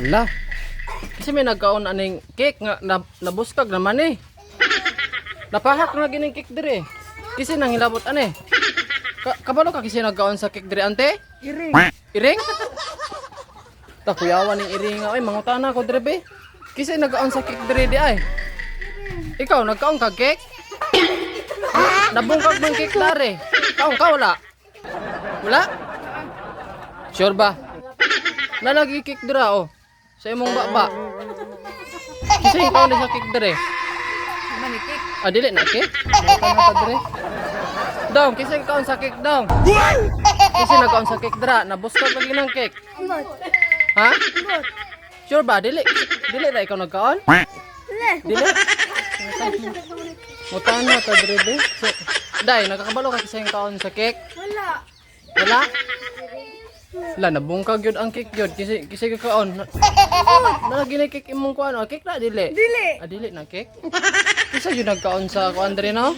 Ala. Kasi may nagkaon aning cake nga nabuskag naman eh. Napahak na gining cake dire. Kasi nang hilabot ane. Kabalo ka kasi nagkaon sa cake dire ante? Iring. Iring? Ta kuyawan ning iring nga ay mangutana ko dire be. Kasi nagkaon sa cake dire di ay. Ikaw nagkaon ka cake? Nabungkag mong cake dare. Kaon ka wala? Wala? Sure ba? Nalagi cake dira oh. Sa imong baba. Kasi ikaw na sa cake dire. Manikik. Ah, dili na cake? Ano ka dire? Daw, kasi ikaw sa cake daw. Kasi nagkaon sa cake dira, nabuskag lagi ng cake. Ambot. Ha? Ambot. Sure ba? Dili na ikaw nagkaon? Dili? Mutana ka dire be. So, dai, nakakabalo ka kasi yung kaon sa cake? Wala. Wala? Wala, nabungkag yun ang cake yun. Kasi kakaon. Nalagi na cake imong kuan. Cake na, dili? Dili. Ah, dili na cake? Kasi yun nagkaon sa kuan dire no?